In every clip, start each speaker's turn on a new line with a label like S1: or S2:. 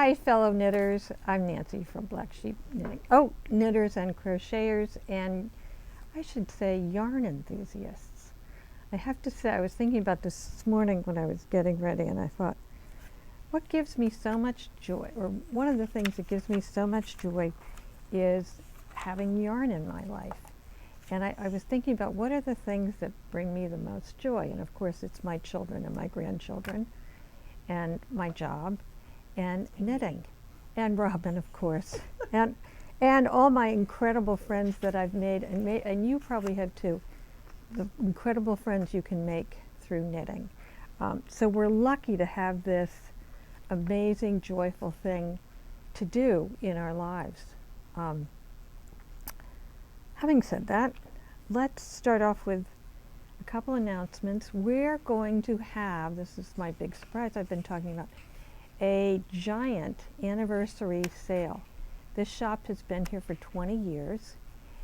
S1: Hi, fellow knitters. I'm Nancy from Black Sheep Knitting. Oh, knitters and crocheters, and I should say yarn enthusiasts. I have to say, I was thinking about this morning when I was getting ready, and I thought, what gives me so much joy, or one of the things that gives me so much joy is having yarn in my life. And I was thinking about what are the things that bring me the most joy, and of course it's my children and my grandchildren, and my job, and knitting, and Robin, of course, and all my incredible friends that I've made, and you probably have too, the incredible friends you can make through knitting. So we're lucky to have this amazing, joyful thing to do in our lives. Having said that, let's start off with a couple announcements. We're going to have, this is my big surprise I've been talking about, a giant anniversary sale. This shop has been here for 20 years,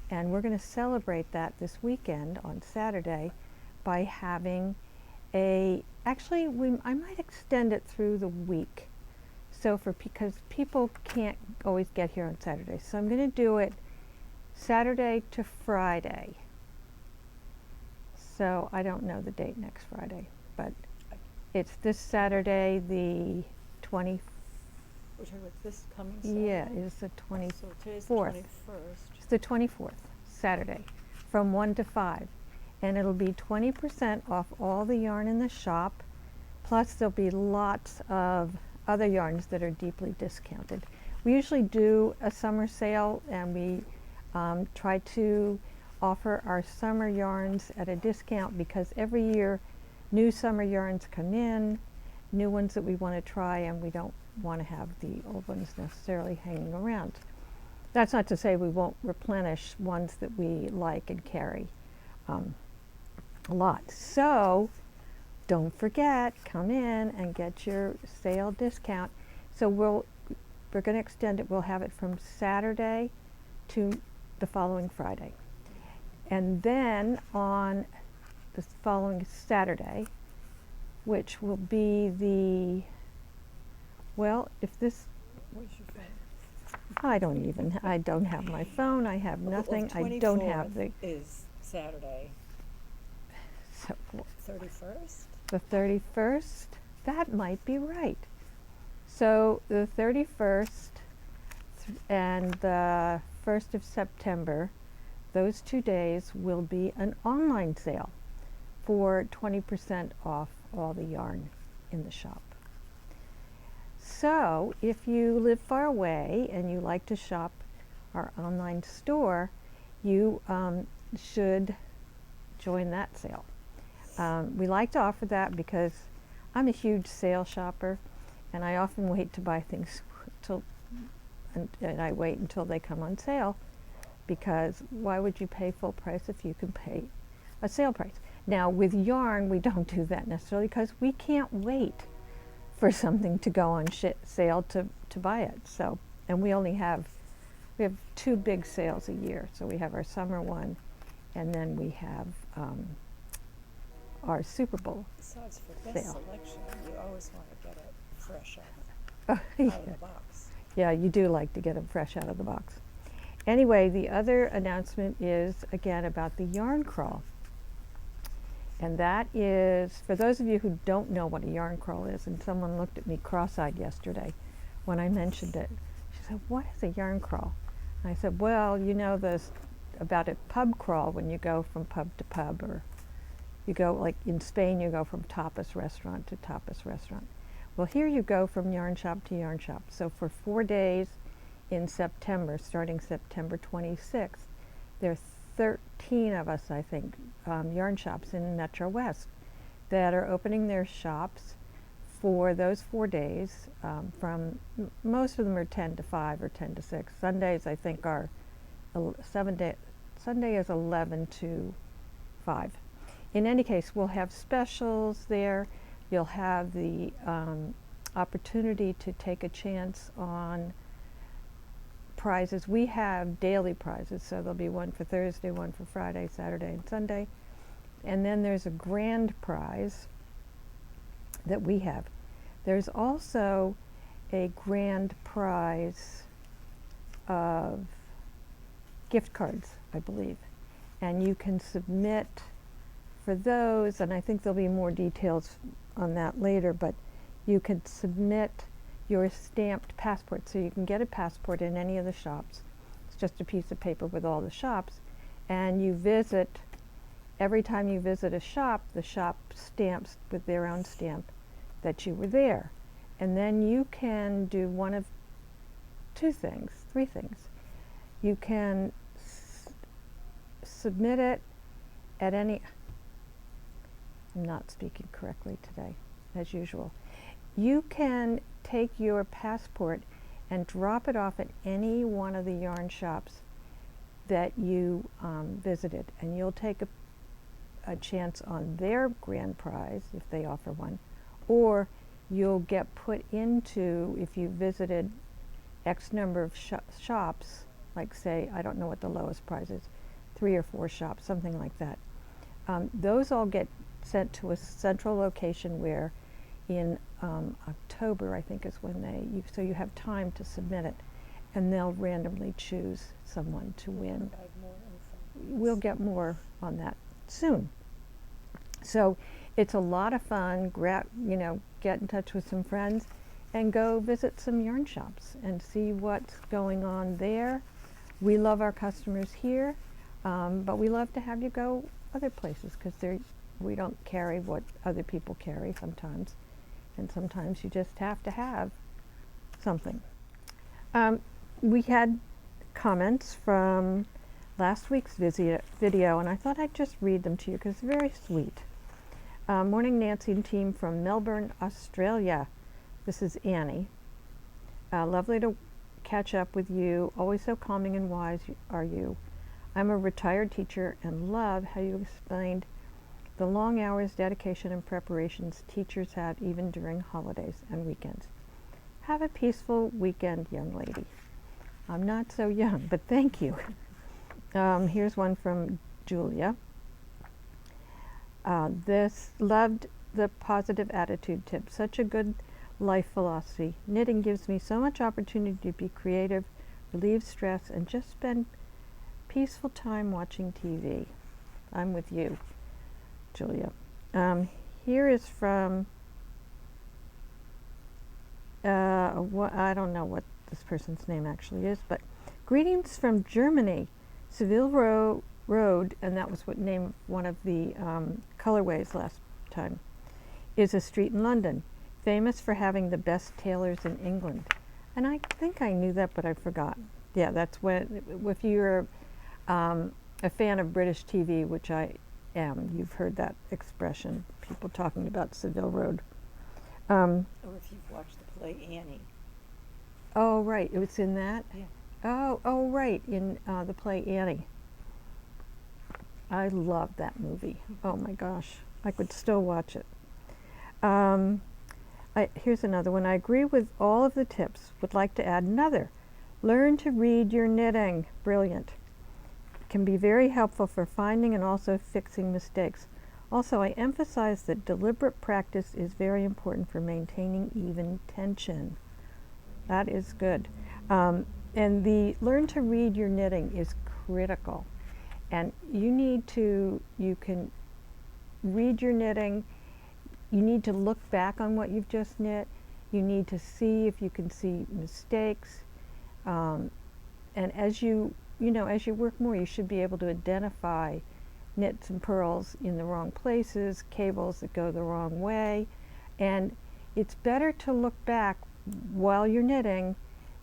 S1: and we're going to celebrate that this weekend on Saturday by having actually I might extend it through the week, so because people can't always get here on Saturday. So I'm going to do it Saturday to Friday. So I don't know the date next Friday, but it's this Saturday, the 20th.
S2: We're talking about this coming Saturday?
S1: Yeah, it's the 24th.
S2: So today's the 21st.
S1: It's the 24th, Saturday, from 1 to 5. And it'll be 20% off all the yarn in the shop, plus there'll be lots of other yarns that are deeply discounted. We usually do a summer sale, and we try to offer our summer yarns at a discount because every year new summer yarns come in, new ones that we want to try, and we don't want to have the old ones necessarily hanging around. That's not to say we won't replenish ones that we like and carry a lot. So don't forget, come in and get your sale discount. So we're going to extend it. We'll have it from Saturday to the following Friday. And then on the following Saturday, which will be the, well, if this,
S2: Where's your phone?
S1: I don't have my phone, I have nothing, I don't have the,
S2: is Saturday.
S1: so,
S2: 31st?
S1: the 31st, that might be right. So the 31st and the 1st of September, those 2 days will be an online sale for 20% off all the yarn in the shop. So if you live far away and you like to shop our online store, you should join that sale. We like to offer that because I'm a huge sale shopper, and I often wait to buy things and I wait until they come on sale, because why would you pay full price if you can pay a sale price? Now with yarn, we don't do that necessarily because we can't wait for something to go on sale to buy it. So, and we have 2 big sales a year. So we have our summer one, and then we have our Super Bowl
S2: Besides, for best
S1: sale.
S2: selection, you always want to get it fresh out
S1: Yeah.
S2: of the box.
S1: Yeah, you do like to get them fresh out of the box. Anyway, the other announcement is again about the yarn crawl. And that is, for those of you who don't know what a yarn crawl is, and someone looked at me cross-eyed yesterday when I mentioned it. She said, "What is a yarn crawl?" And I said, "Well, you know about a pub crawl when you go from pub to pub, or you go, like in Spain, you go from tapas restaurant to tapas restaurant. Well, here you go from yarn shop to yarn shop. So for 4 days in September, starting September 26th, there are 13 of us, I think, yarn shops in Metro West that are opening their shops for those 4 days. From most of them are 10 to 5 or 10 to 6. Sundays, I think, are Sunday is 11 to 5. In any case, we'll have specials there. You'll have the opportunity to take a chance on prizes. We have daily prizes, so there'll be one for Thursday, one for Friday, Saturday, and Sunday. And then there's a grand prize that we have. There's also a grand prize of gift cards, I believe. And you can submit for those, and I think there'll be more details on that later, but you can submit your stamped passport. So you can get a passport in any of the shops. It's just a piece of paper with all the shops. And you visit, every time you visit a shop, the shop stamps with their own stamp that you were there. And then you can do one of three things. You can submit it at any, I'm not speaking correctly today, as usual. You can take your passport and drop it off at any one of the yarn shops that you visited, and you'll take a chance on their grand prize if they offer one, or you'll get put into, if you visited X number of shops, like say, I don't know what the lowest prize is, 3 or 4 shops, something like that. Those all get sent to a central location where in October, I think is when so you have time to submit it, and they'll randomly choose someone to win.
S2: Provide more info.
S1: We'll get more on that soon. So it's a lot of fun. Get in touch with some friends and go visit some yarn shops and see what's going on there. We love our customers here, but we love to have you go other places because we don't carry what other people carry sometimes, and sometimes you just have to have something. We had comments from last week's video, and I thought I'd just read them to you because they're very sweet. Morning, Nancy and team from Melbourne, Australia. This is Annie. Lovely to catch up with you. Always so calming and wise are you. I'm a retired teacher and love how you explained the long hours, dedication, and preparations teachers have even during holidays and weekends. Have a peaceful weekend, young lady. I'm not so young, but thank you. Here's one from Julia. Loved the positive attitude tip. Such a good life philosophy. Knitting gives me so much opportunity to be creative, relieve stress, and just spend peaceful time watching TV. I'm with you, Julia. Here is from, I don't know what this person's name actually is, but greetings from Germany, Seville Road, and that was what name one of the colorways last time, is a street in London, famous for having the best tailors in England. And I think I knew that, but I forgot. Yeah, that's when, if you're a fan of British TV, which I am, you've heard that expression, people talking about Seville Road.
S2: Or if you've watched the play Annie.
S1: Oh, right, it was in that?
S2: Yeah.
S1: Oh, right, in the play Annie. I love that movie. Oh my gosh, I could still watch it. Here's another one. I agree with all of the tips. Would like to add another. Learn to read your knitting. Brilliant. Can be very helpful for finding and also fixing mistakes. Also, I emphasize that deliberate practice is very important for maintaining even tension. That is good. And the learn to read your knitting is critical. And you can read your knitting. You need to look back on what you've just knit. You need to see if you can see mistakes. And as you work more, you should be able to identify knits and purls in the wrong places, cables that go the wrong way. And it's better to look back while you're knitting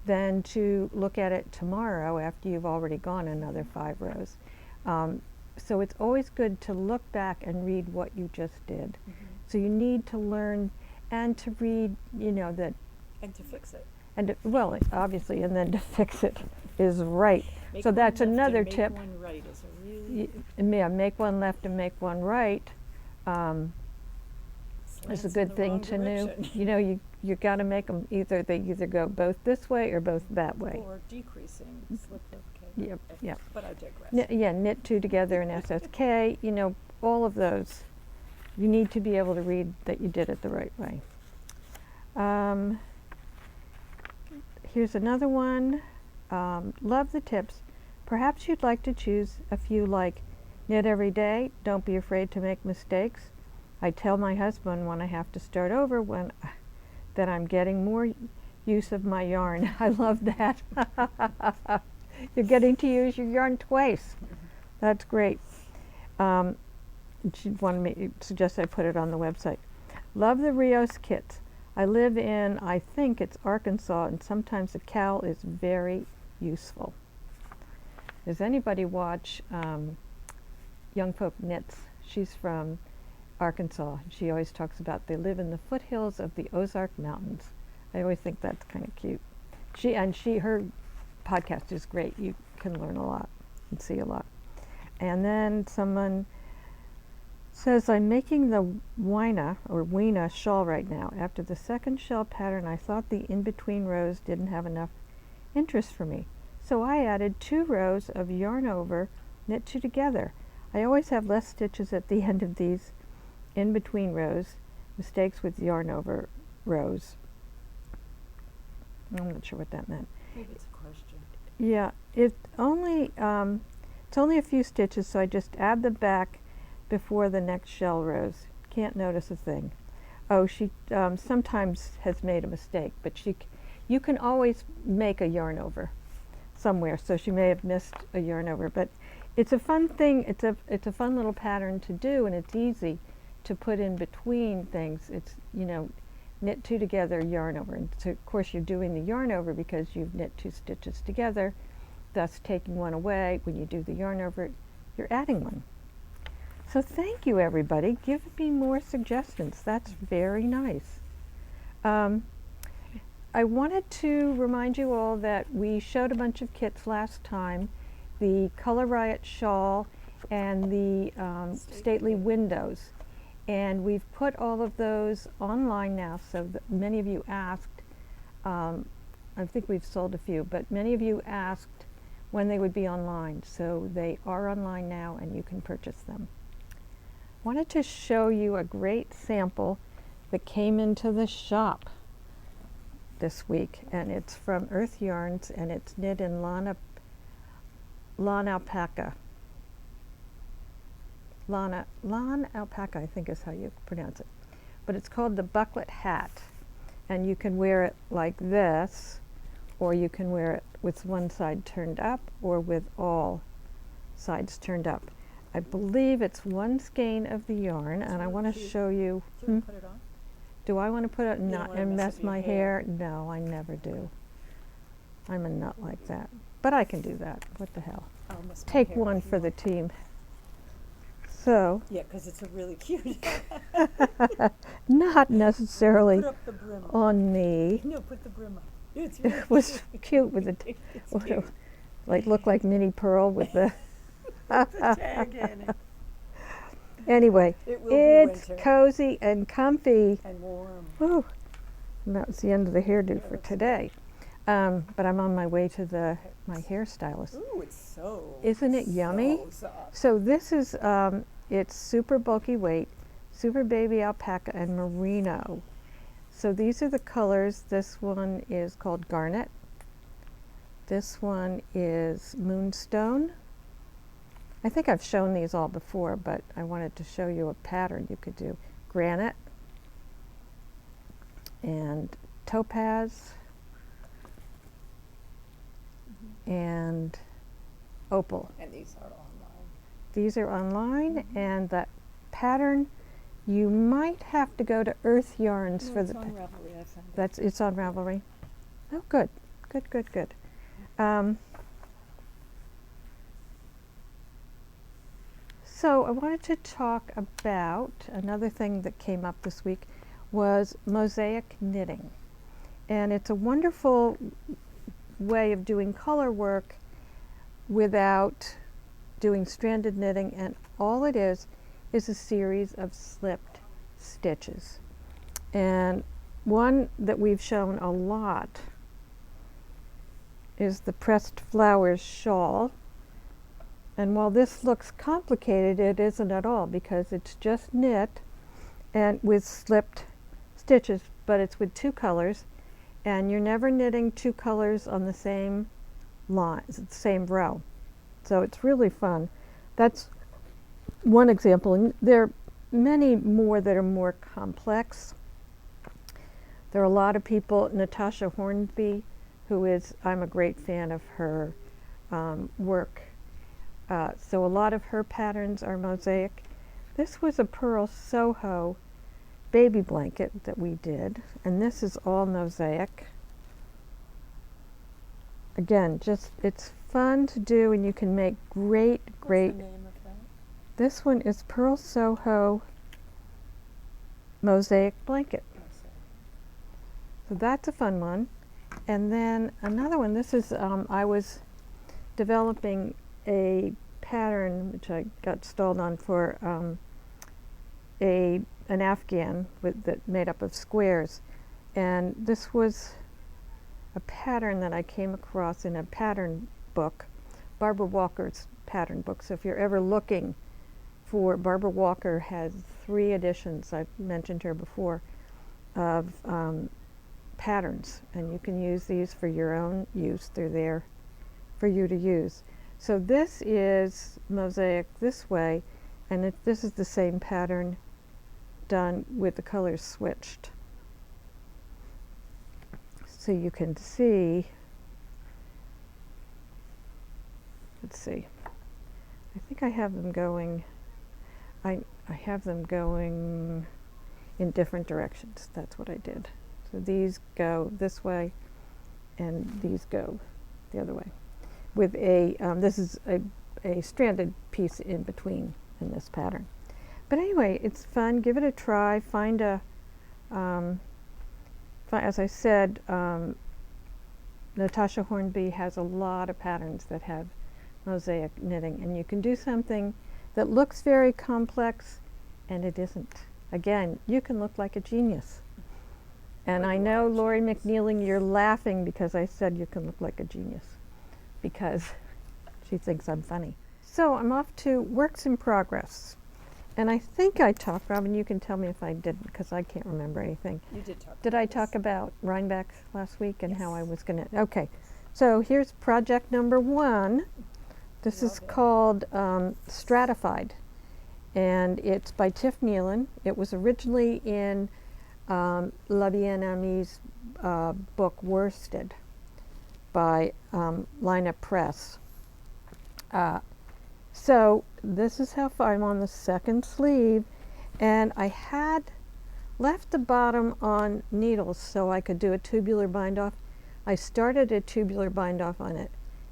S1: than to look at it tomorrow after you've already gone another 5 rows. So it's always good to look back and read what you just did. Mm-hmm. So you need to learn and to read, that.
S2: And to fix it.
S1: And obviously, and then to fix it is right. So that's another tip.
S2: Make one right is a really.
S1: Yeah, make one left and make one right. It's a good thing to know. You got to make them they either go both this way or both that way.
S2: Or decreasing slip of K.
S1: Yep.
S2: But I digress.
S1: Knit 2 together in SSK. All of those. You need to be able to read that you did it the right way. here's another one. Love the tips. Perhaps you'd like to choose a few like knit every day. Don't be afraid to make mistakes. I tell my husband when I have to start over that I'm getting more use of my yarn. I love that. You're getting to use your yarn twice. That's great. She wanted me to suggest I put it on the website. Love the Rios kits. I live in, I think it's Arkansas, and sometimes the cowl is very useful. Does anybody watch Young Folk Knits? She's from Arkansas. She always talks about they live in the foothills of the Ozark Mountains. I always think that's kind of cute. Her podcast is great. You can learn a lot and see a lot. And then someone says, I'm making the Weena shawl right now. After the second shell pattern, I thought the in-between rows didn't have enough interest for me. So I added 2 rows of yarn over, knit 2 together. I always have less stitches at the end of these in-between rows, mistakes with yarn over rows. I'm not sure what that meant.
S2: Maybe it's a question.
S1: Yeah, it's only a few stitches, so I just add the back before the next shell rows. Can't notice a thing. Oh, she sometimes has made a mistake, but you can always make a yarn over somewhere, so she may have missed a yarn over, but it's a fun thing. It's a fun little pattern to do, and it's easy to put in between things. It's, knit 2 together, yarn over, and so of course you're doing the yarn over because you've knit 2 stitches together, thus taking one away. When you do the yarn over, you're adding one. So thank you, everybody. Give me more suggestions. That's very nice. I wanted to remind you all that we showed a bunch of kits last time, the Color Riot shawl and the Stately Windows. And we've put all of those online now, so that many of you asked, I think we've sold a few, but many of you asked when they would be online. So they are online now and you can purchase them. Wanted to show you a great sample that came into the shop this week, and it's from Urth Yarns, and it's knit in Lanalpaca. Lanalpaca, I think is how you pronounce it. But it's called the bucklet hat, and you can wear it like this, or you can wear it with one side turned up or with all sides turned up. I believe it's 1 skein of the yarn, and I want to show you.
S2: Do you put it on?
S1: Do I want to put it
S2: You don't
S1: not
S2: wanna
S1: and
S2: mess
S1: mess
S2: up your
S1: my hair? No, I never do. I'm a nut like that. But I can do that. What the hell?
S2: I'll mess my
S1: Take
S2: hair
S1: one
S2: if you
S1: for the
S2: want.
S1: team. So,
S2: Yeah, because it's a really cute.
S1: not necessarily
S2: Put up the brim.
S1: on me.
S2: No, put the brim up. It's really
S1: It was cute with the
S2: It's cute.
S1: look like mini Purl with the
S2: Put the tag in it.
S1: Anyway,
S2: It will be
S1: it's
S2: winter.
S1: cozy and comfy.
S2: And warm.
S1: Whew. And that was the end of the hairdo
S2: Yeah,
S1: for
S2: that's
S1: today. But I'm on my way to my hairstylist.
S2: Ooh, it's so.
S1: Isn't it yummy?
S2: So soft.
S1: So this is, it's super bulky weight, super baby alpaca and merino. So these are the colors. This one is called garnet. This one is moonstone. I think I've shown these all before, but I wanted to show you a pattern you could do. Granite and topaz and opal.
S2: And these are online.
S1: These are online, and that pattern, you might have to go to Urth Yarns
S2: No,
S1: for
S2: it's
S1: the.
S2: on Ravelry. I found it.
S1: It's on Ravelry. Oh, good, good, good, good. So I wanted to talk about another thing that came up this week was mosaic knitting, and it's a wonderful way of doing color work without doing stranded knitting, and all it is a series of slipped stitches. And one that we've shown a lot is the Pressed Flowers shawl. And while this looks complicated, it isn't at all, because it's just knit and with slipped stitches, but it's with 2 colors, and you're never knitting two colors on the same line, the same row. So it's really fun. That's one example, and there are many more that are more complex. There are a lot of people, Natasha Hornby, who is, I'm a great fan of her work. So a lot of her patterns are mosaic. This was a Purl Soho baby blanket that we did, and this is all mosaic. Again, just it's fun to do, and you can make great.
S2: What's the name of that?
S1: This one is Purl Soho mosaic blanket. So that's a fun one. And then another one, this is, I was developing a pattern, which I got stalled on, for an Afghan that made up of squares. And this was a pattern that I came across in a pattern book, Barbara Walker's pattern book. So if you're ever looking for, Barbara Walker has 3 editions, I've mentioned her before, of patterns, and you can use these for your own use. They're there for you to use. So this is mosaic this way, and this is the same pattern done with the colors switched. So you can see, let's see, I think I have them going, I have them going in different directions. That's what I did. So these go this way, and these go the other way. With a, this is a stranded piece in between in this pattern. But anyway, it's fun. Give it a try. Find a, as I said, Natasha Hornby has a lot of patterns that have mosaic knitting, and you can do something that looks very complex, and it isn't. Again, you can look like a genius. And I know, Lori McNeeling, you're laughing because I said you can look like a genius, because she thinks I'm funny. So I'm off to works in progress. And I think I talked, Robin, you can tell me if I didn't, because I can't remember anything.
S2: You did talk.
S1: Did I talk about Rhinebeck last week and how I was going to? Okay. So here's project number 1. This is called Stratified, and it's by Tiff Neilan. It was originally in La Bien-Amie's book Worsted by Line Up Press. So this is how far I'm on the second sleeve, and I had left the bottom on needles so I could do a tubular bind off. I started a tubular bind off on it,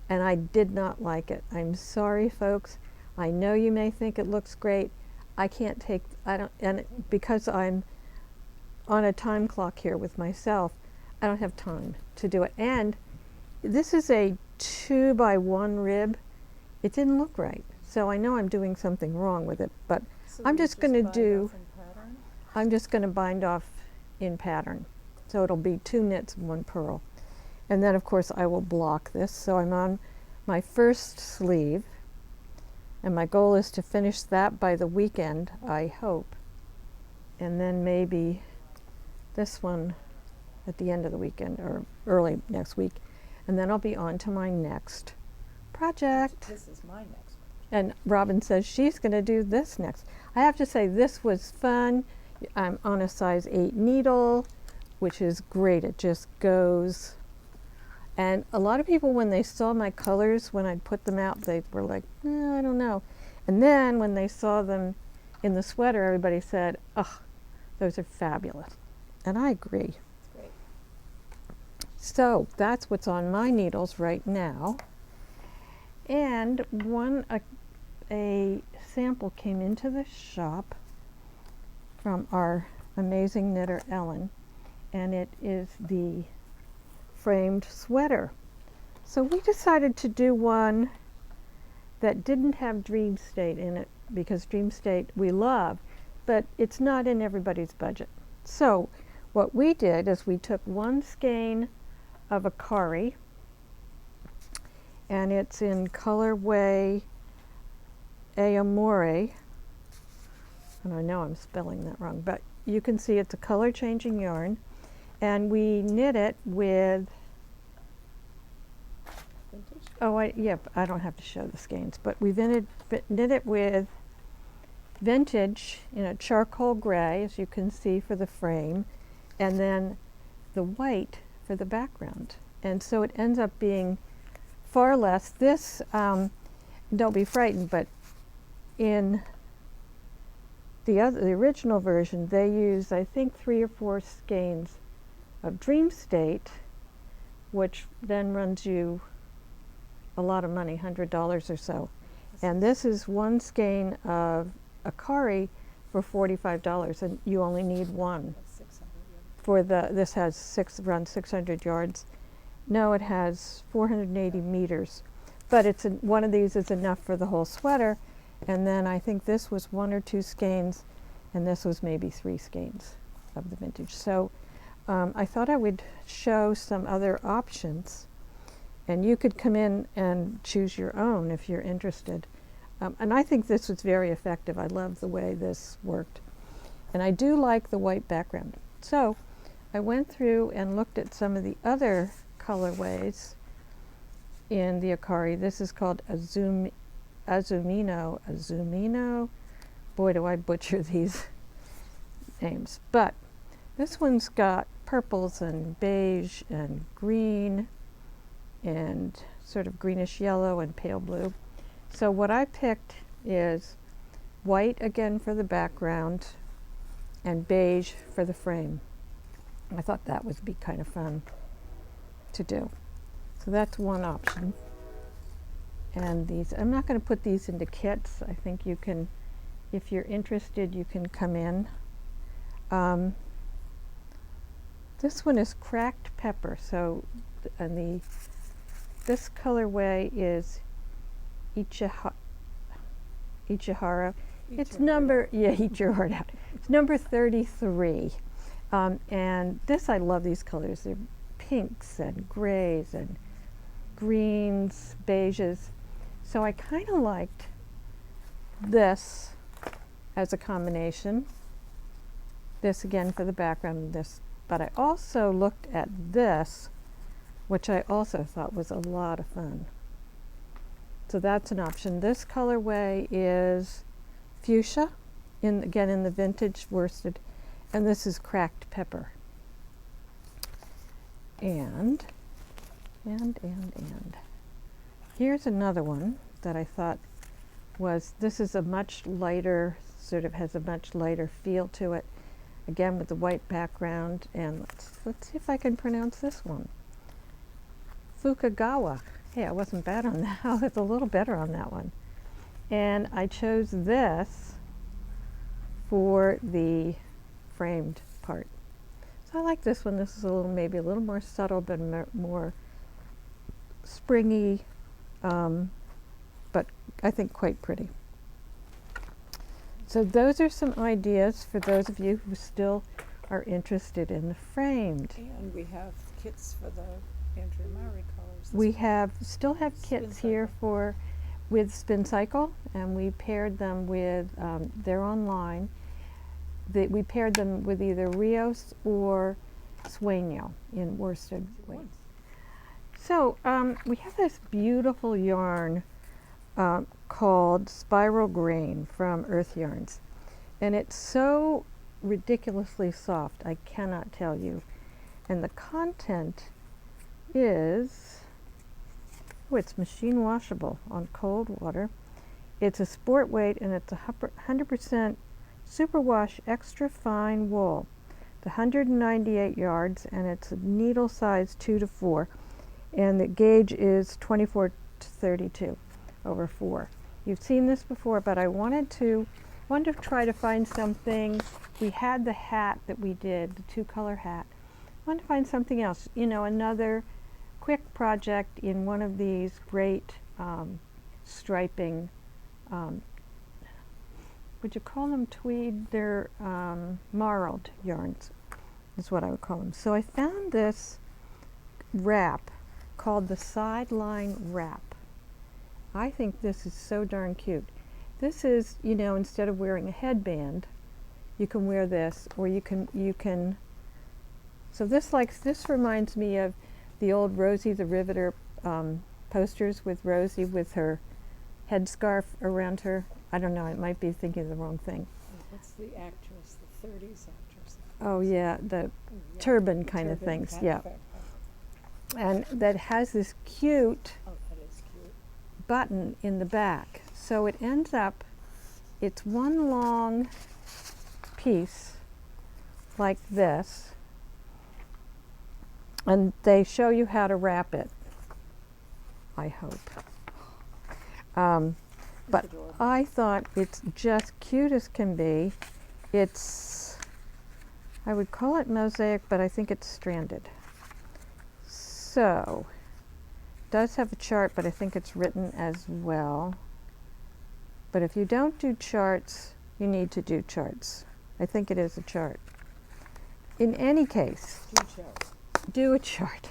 S1: and I did not like it. I'm sorry, folks. I know you may think it looks great. I can't take, and because I'm on a time clock here with myself, I don't have time to do it. And this is a 2x1 rib. It didn't look right. So I know I'm doing something wrong with it, but
S2: So
S1: I'm just going to do,
S2: pattern?
S1: I'm just going to bind off in pattern. So it'll be 2 knits and 1 purl. And then of course I will block this. So I'm on my first sleeve, and my goal is to finish that by the weekend, I hope. And then maybe this one at the end of the weekend or early next week. And then I'll be on to my next project.
S2: This is my next one.
S1: And Robin says she's going to do this next. I have to say this was fun. I'm on a size 8 needle, which is great. It just goes. And a lot of people, when they saw my colors, when I put them out, they were like, I don't know. And then when they saw them in the sweater, everybody said, oh, those are fabulous. And I agree.
S2: That's great.
S1: So that's what's on my needles right now. And a sample came into the shop from our amazing knitter Ellen, and it is the framed sweater. So we decided to do one that didn't have Dream State in it, because Dream State we love, but it's not in everybody's budget. So what we did is we took 1 skein of Akari, and it's in colorway Amore, and I know I'm spelling that wrong, but you can see it's a color changing yarn, And we knit it with,
S2: Vintage?
S1: I don't have to show the skeins, but we knit it with vintage in a charcoal gray, as you can see, for the frame, and then the white for the background. And so it ends up being far less. This, don't be frightened, but in the original version, they use, I think, 3 or 4 skeins of Dream State, which then runs you a lot of money, $100 or so. And this is 1 skein of Akari for $45, and you only need 1.
S2: That's 600, yeah.
S1: For this has around 600 yards. No, it has 480 meters, but one of these is enough for the whole sweater. And then I think this was 1 or 2 skeins, and this was maybe 3 skeins of the vintage. So I thought I would show some other options, and you could come in and choose your own if you're interested. And I think this was very effective. I love the way this worked. And I do like the white background. So I went through and looked at some of the other colorways in the Akari. This is called Azumino. Boy, do I butcher these names. But this one's got purples and beige and green and sort of greenish yellow and pale blue. So what I picked is white again for the background and beige for the frame. I thought that would be kind of fun to do. So that's one option. And these, I'm not going to put these into kits. I think you can, if you're interested, you can come in. This one is cracked pepper. So, and this colorway is Ichihara. It's number, eat your heart out. It's number 33. And this, I love these colors. They're pinks and grays and greens, beiges. So I kind of liked this as a combination. This again for the background, this. But I also looked at this, which I also thought was a lot of fun. So that's an option. This colorway is fuchsia, again in the vintage worsted, and this is cracked pepper. And here's another one that I thought was, this is a much lighter, sort of has a much lighter feel to it, again with the white background. And let's see if I can pronounce this one. Fukagawa. Hey, I wasn't bad on that. I was a little better on that one. And I chose this for the framed part. So I like this one. This is maybe a little more subtle, but more springy, but I think quite pretty. So those are some ideas for those of you who still are interested in the framed.
S2: And we have kits for the Andrea Mowry colors.
S1: We still have kits here with Spin Cycle, and we paired them with, they're online. We paired them with either Rios or Sueño in worsted weight. So we have this beautiful yarn called Spiral Grain from Urth Yarns, and it's so ridiculously soft, I cannot tell you. And the content is, it's machine washable on cold water. It's a sport weight, and it's 100% superwash extra fine wool. It's 198 yards, and it's a needle size 2 to 4, and the gauge is 24 to 32 over 4. You've seen this before, but I wanted to try to find something. We had the hat that we did, the 2-color hat. I wanted to find something else, another quick project in one of these great striping, would you call them tweed? They're marled yarns is what I would call them. So I found this wrap called the Sideline Wrap. I think this is so darn cute. This is, instead of wearing a headband, you can wear this, or you can So this reminds me of the old Rosie the Riveter posters with Rosie with her headscarf around her. I don't know, I might be thinking of the wrong thing.
S2: What's the actress, the 30s actress?
S1: Oh yeah, the turban kind of things, yeah. And that has this cute
S2: Oh, that is cute.
S1: button in the back. So it ends up, it's one long piece like this, and they show you how to wrap it, I hope. But
S2: adorable.
S1: I thought it's just cute as can be. It's, I would call it mosaic, but I think it's stranded. So, does have a chart, but I think it's written as well. But if you don't do charts, you need to do charts. I think it is a chart. In any case, do a chart.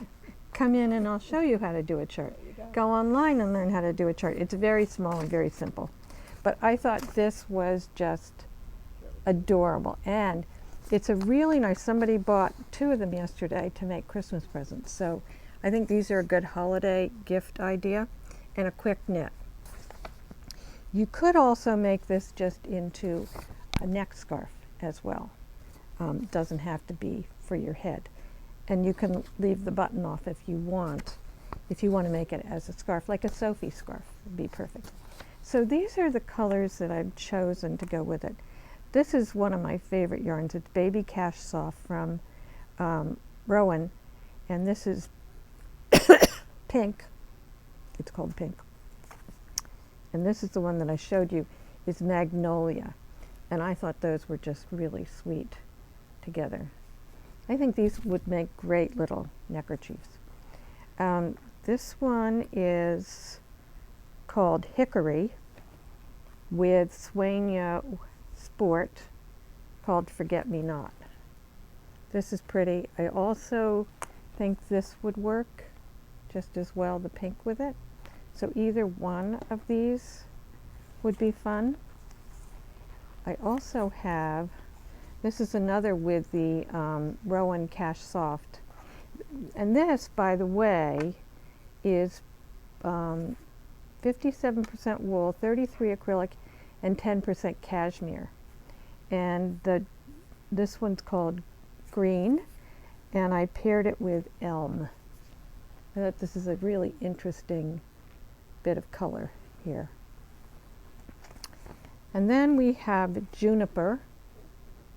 S1: Come in and I'll show you how to do a chart. Go online and learn how to do a chart. It's very small and very simple. But I thought this was just adorable. And it's a really nice, somebody bought 2 of them yesterday to make Christmas presents. So I think these are a good holiday gift idea and a quick knit. You could also make this just into a neck scarf as well. Doesn't have to be for your head. And you can leave the button off if you want to make it as a scarf, like a Sophie scarf would be perfect. So these are the colors that I've chosen to go with it. This is one of my favorite yarns. It's Baby Cash Soft from Rowan, and this is pink. It's called pink. And this is the one that I showed you, is Magnolia. And I thought those were just really sweet together. I think these would make great little neckerchiefs. This one is called Hickory with Sueño Sport called Forget Me Not. This is pretty. I also think this would work just as well, the pink with it. So either one of these would be fun. I also have, this is another with the Rowan Cash Soft. And this, by the way, is 57% wool, 33 acrylic, and 10% cashmere. And this one's called Green, and I paired it with Elm. I thought this is a really interesting bit of color here. And then we have Juniper.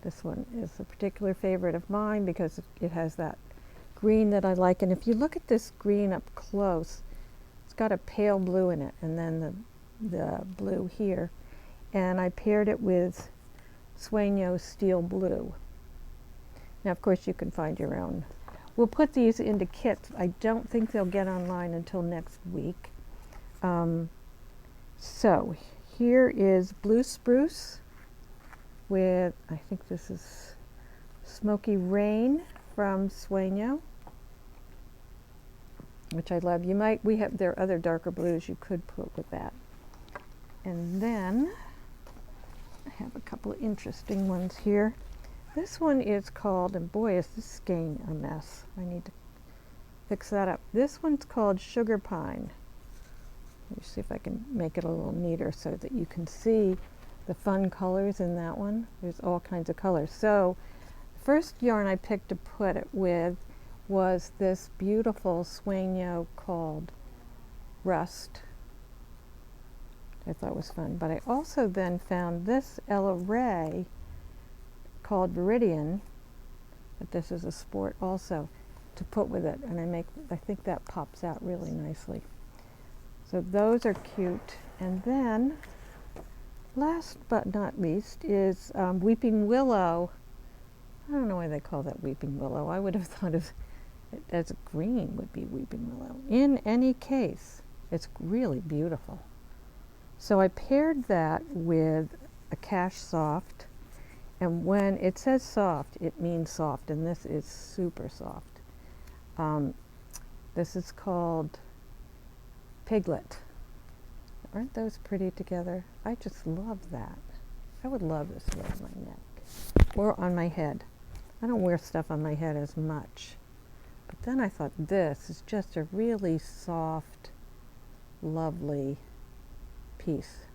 S1: This one is a particular favorite of mine because it has that green that I like. And if you look at this green up close, it's got a pale blue in it, and then the blue here. And I paired it with Sueño Steel Blue. Now, of course, you can find your own. We'll put these into kits. I don't think they'll get online until next week. So here is Blue Spruce with, I think this is Smoky Rain from Sueño, which I love. There are other darker blues you could put with that. And then I have a couple of interesting ones here. This one is called, and boy, is this skein a mess. I need to fix that up. This one's called Sugar Pine. Let me see if I can make it a little neater so that you can see the fun colors in that one. There's all kinds of colors. So the first yarn I picked to put it with was this beautiful Sueño called Rust. I thought was fun. But I also then found this Ella Ray called Viridian, but this is a sport also, to put with it. And I think that pops out really nicely. So those are cute. And then, last but not least, is Weeping Willow. I don't know why they call that Weeping Willow. I would have thought of it as a green would be Weeping Willow. In any case, it's really beautiful. So I paired that with a Cash Soft. And when it says soft, it means soft. And this is super soft. This is called Piglet. Aren't those pretty together? I just love that. I would love this around my neck or on my head. I don't wear stuff on my head as much. But then I thought this is just a really soft, lovely piece.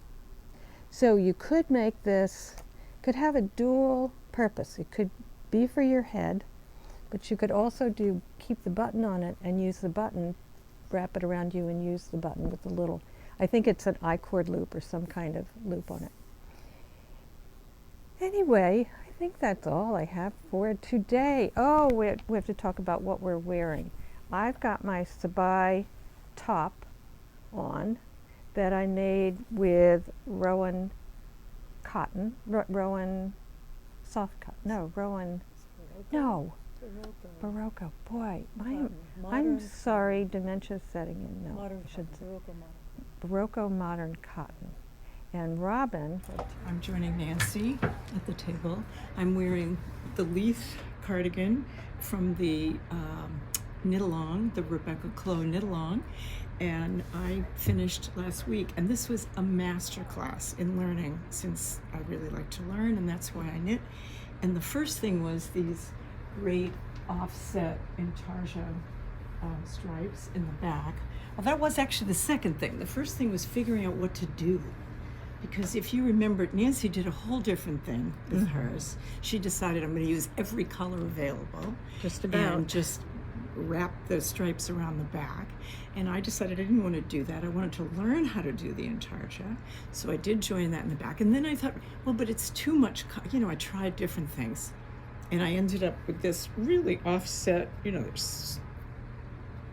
S1: So you could make this, could have a dual purpose. It could be for your head, but you could also keep the button on it and use the button, wrap it around you and use the button with the little, I think it's an I-cord loop or some kind of loop on it. Anyway, I think that's all I have for today. Oh, we have to talk about what we're wearing. I've got my Sabai top on that I made with Rowan cotton, Rowan soft cotton, no, Rowan, no, Berocco. Boy, I'm sorry, dementia's setting in. No,
S2: Modern,
S1: I should say
S2: Berocco modern.
S1: Berocco modern cotton. And Robin,
S3: I'm joining Nancy at the table. I'm wearing the Leith cardigan from the knit-along, the Rebecca Clow knit-along, and I finished last week. And this was a master class in learning, since I really like to learn, and that's why I knit. And the first thing was these great offset intarsia stripes in the back. Well, that was actually the second thing. The first thing was figuring out what to do. Because if you remember, Nancy did a whole different thing with hers. She decided, I'm going to use every color available.
S1: just about.
S3: And just wrap the stripes around the back. And I decided I didn't want to do that. I wanted to learn how to do the intarsia. So I did join that in the back. And then I thought, well, but it's too much, I tried different things. And I ended up with this really offset,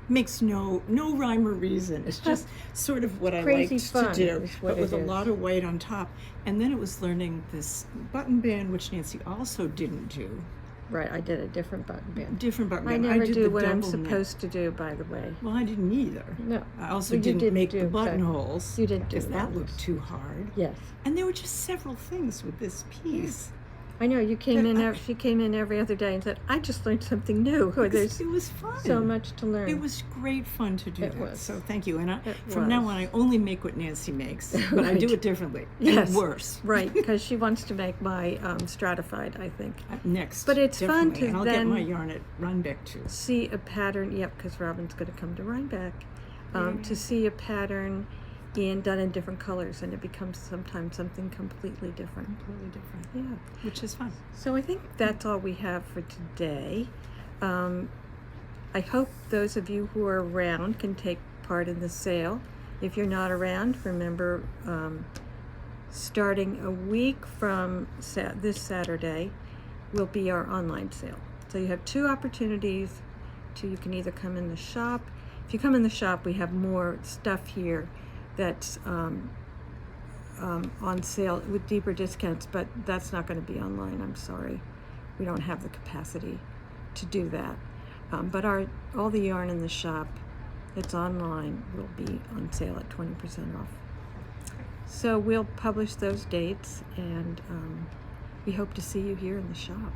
S3: makes no rhyme or reason. It's just sort of what I
S1: Crazy
S3: liked
S1: fun
S3: to do,
S1: is what
S3: but with
S1: it
S3: a
S1: is.
S3: lot of white on top. And then it was learning this button band, which Nancy also didn't do.
S1: right, I did a different button band.
S3: Different button
S1: I
S3: band.
S1: never
S3: did
S1: do
S3: the
S1: what I'm
S3: double knit.
S1: supposed to do, by the way.
S3: Well, I didn't either.
S1: No.
S3: I also
S1: Well, you
S3: didn't
S1: didn't
S3: make
S1: do
S3: the
S1: that.
S3: buttonholes.
S1: You didn't do
S3: because that
S1: those.
S3: looked too hard.
S1: Yes.
S3: And there were just several things with this piece.
S1: I know, you came
S3: That
S1: in,
S3: I-
S1: she came in every other day and said, I just learned something new. There's
S3: It was fun.
S1: so much to learn.
S3: It was great fun to do
S1: It
S3: that.
S1: was.
S3: So thank you. And
S1: It
S3: from now
S1: was.
S3: on, I only make what Nancy makes, but I do
S1: Right.
S3: it differently.
S1: Yes.
S3: And worse.
S1: Right, because she wants to make my stratified, I think.
S3: Next.
S1: But it's fun
S3: definitely.
S1: to
S3: And I'll
S1: then
S3: get my yarn at Runbeck too.
S1: See a pattern, yep, because Robin's going to come to Rhinebeck, to see a pattern done in different colors, and it becomes sometimes something completely different.
S3: Completely different.
S1: Yeah.
S3: Which is fun.
S1: So I think that's all we have for today. I hope those of you who are around can take part in the sale. If you're not around, remember starting a week from this Saturday will be our online sale. So you have two opportunities you can either come in the shop. If you come in the shop, we have more stuff here that's on sale with deeper discounts, but that's not going to be online. I'm sorry. We don't have the capacity to do that. But all the yarn in the shop that's online will be on sale at 20% off. So we'll publish those dates, and we hope to see you here in the shop,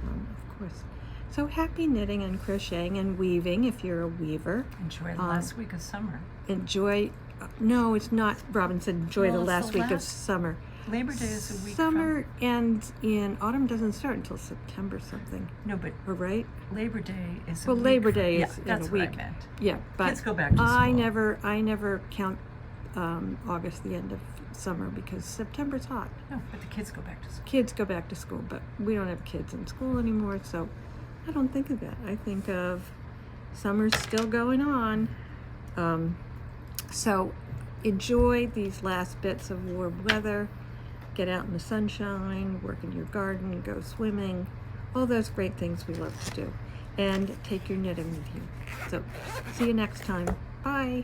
S1: of course. So happy knitting and crocheting and weaving if you're a weaver.
S3: Enjoy the last week of summer.
S1: Enjoy, no, it's not, Robin said enjoy
S3: Well,
S1: the
S3: it's
S1: last
S3: the
S1: week of
S3: last-
S1: summer.
S3: Labor Day is a week
S1: Summer ends in, autumn doesn't start until September something,
S3: No, but
S1: or right?
S3: Labor Day is
S1: Well, Labor Day is in a
S3: that's what
S1: week.
S3: I meant.
S1: Yeah, but
S3: Kids go back to
S1: I
S3: school.
S1: never count August the end of summer because September's hot.
S3: No, but the kids go back to school.
S1: Kids go back to school, but we don't have kids in school anymore, so I don't think of that. I think of summer's still going on. So enjoy these last bits of warm weather. Get out in the sunshine, work in your garden, go swimming, all those great things we love to do. And take your knitting with you. So see you next time. Bye.